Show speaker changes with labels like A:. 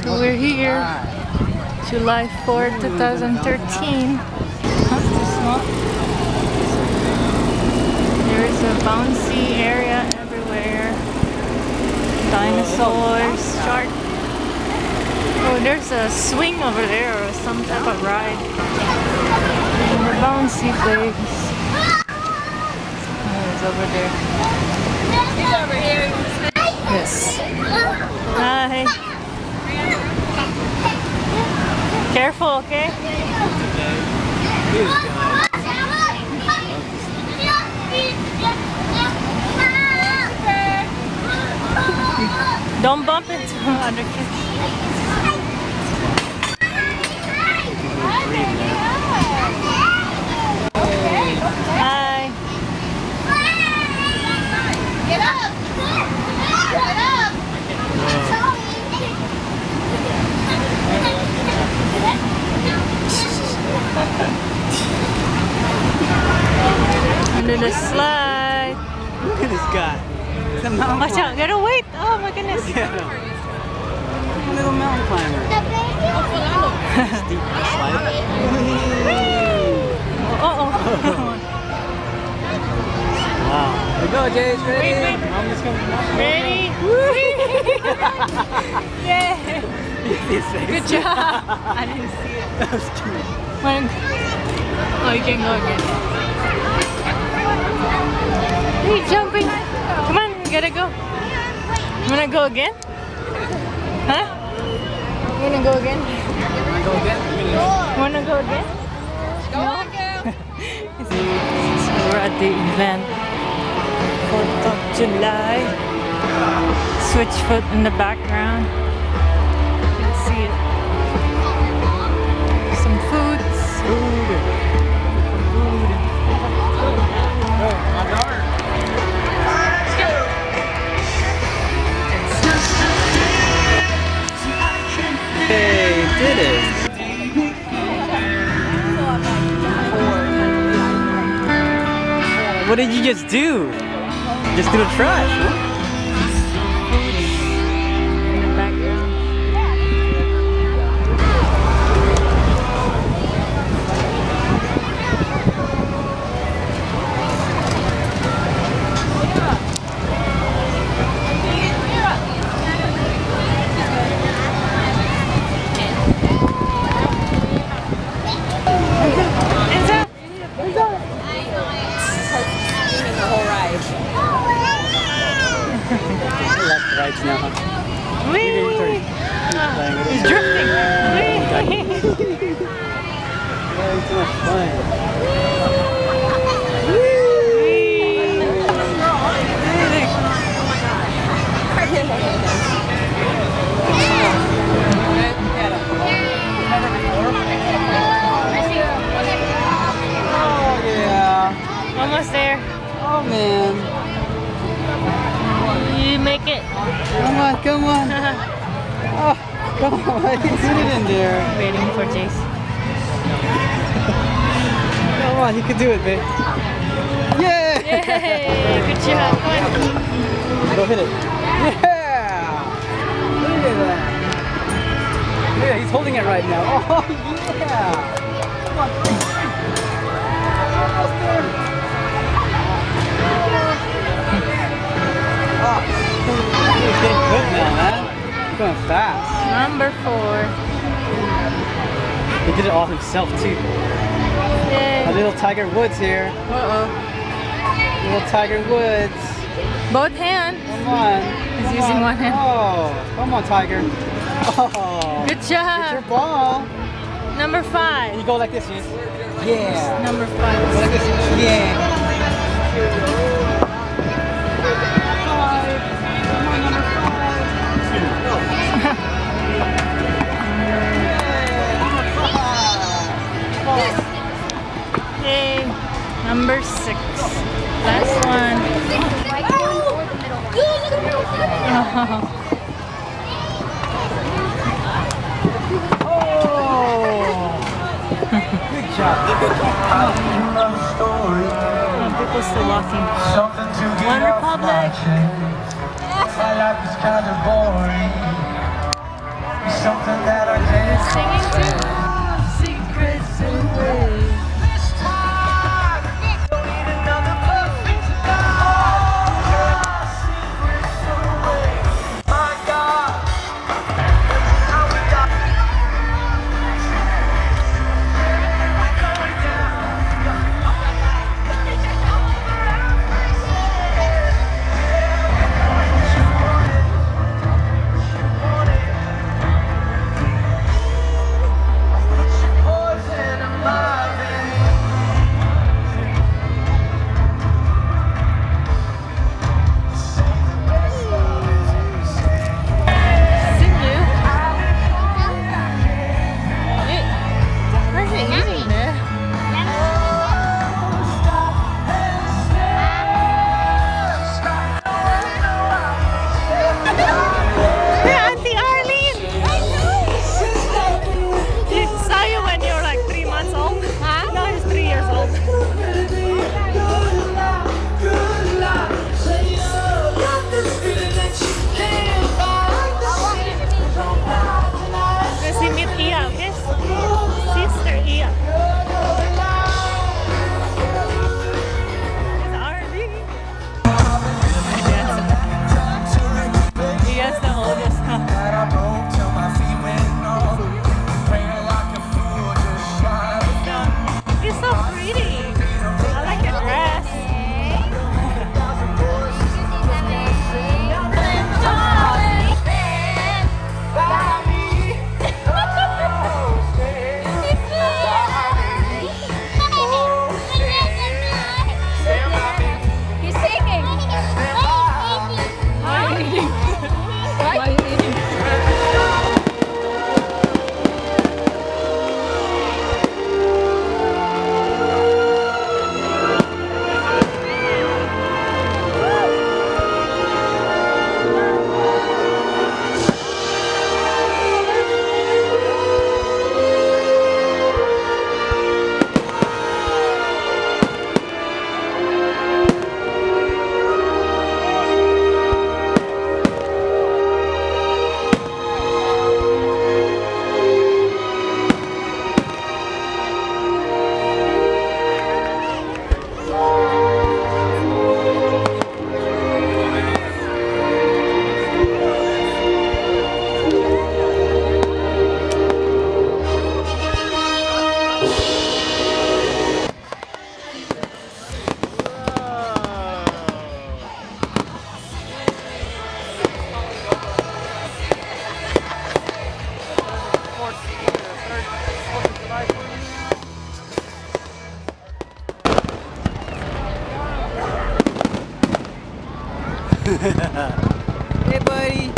A: So we're here, July 4, 2013. Huh? Too small. There's a bouncy area everywhere. Dinosaurs, shark. Oh, there's a swing over there or some type of ride. And the bouncy things. Oh, it's over there.
B: He's over here.
A: Yes. Hi. Careful, okay? Don't bump into other kids. Hi.
B: Get up! Get up!
A: Under the slide.
C: Look at this guy. He's a mountain
A: Watch
C: climber.
A: out, gotta wait. Oh my goodness.
C: Look at him. Little mountain climber. Steep slide.
A: Uh-oh.
C: Wow. Here we go, Jace. Ready?
A: Wait.
C: I'm just coming.
A: Ready? Yay!
C: His face.
A: Good job. I didn't see it.
C: That was cute.
A: Oh, you can go again. Hey, jumping. Come on, you gotta go. You wanna go again? Huh? You wanna go again?
C: Wanna go again?
A: Wanna go again?
B: Go on, girl!
A: So we're at the event. 4th of July. Switchfoot in the background. You can see it. Some foods.
C: Hey, did it. What did you just do? Just threw the trash, huh?
A: In the background.
C: Rides now, huh?
A: Whee! He's drifting. Whee!
C: Having too much fun. Oh yeah.
A: Almost there.
C: Oh man.
A: You make it.
C: Come on. Oh, come on. I can put it in there.
A: Waiting for Jace.
C: Come on, you can do it, babe. Yeah!
A: Yay! Good job. Come on.
C: Go hit it. Yeah! Look at that. Yeah, he's holding it right now. Oh, yeah! Come on. Almost there. He's getting good now, man. He's going fast.
A: Number 4.
C: He did it all himself, too.
A: Yay.
C: A little Tiger Woods here.
A: Uh-oh.
C: Little Tiger Woods.
A: Both hands.
C: Come on.
A: He's
C: Come
A: using
C: on.
A: one hand.
C: Oh, come on, Tiger. Oh.
A: Good
C: Get your
A: job.
C: ball.
A: Number
C: And
A: 5.
C: you go like this, yes? Yeah.
A: Number
C: Go
A: 5.
C: like this. Yeah.
A: Yay. Number 6. Last one.
C: Good job.
A: People still walking. One Republic.
D: My life is kind of boring. You something that I can't
A: Singing too. Secrets away.
D: this time. Don't need another perfect love. Secrets away. My God. How we got poison in my veins.
A: Sing you. Where's it eating there? Hey, Auntie Arlene! He saw you when you were like 3 months old. Huh? Now he's 3 years old. Kasi meet Iya, okay? Sister Iya. It's Arlene. Yes, the oldest. Huh?
D: That I broke till my feet went numb. Praying like a fool, just trying to done.
A: It's so pretty. I like your dress.
B: He's singing.
A: Why are you eating? Why are you eating?
C: Hey, buddy.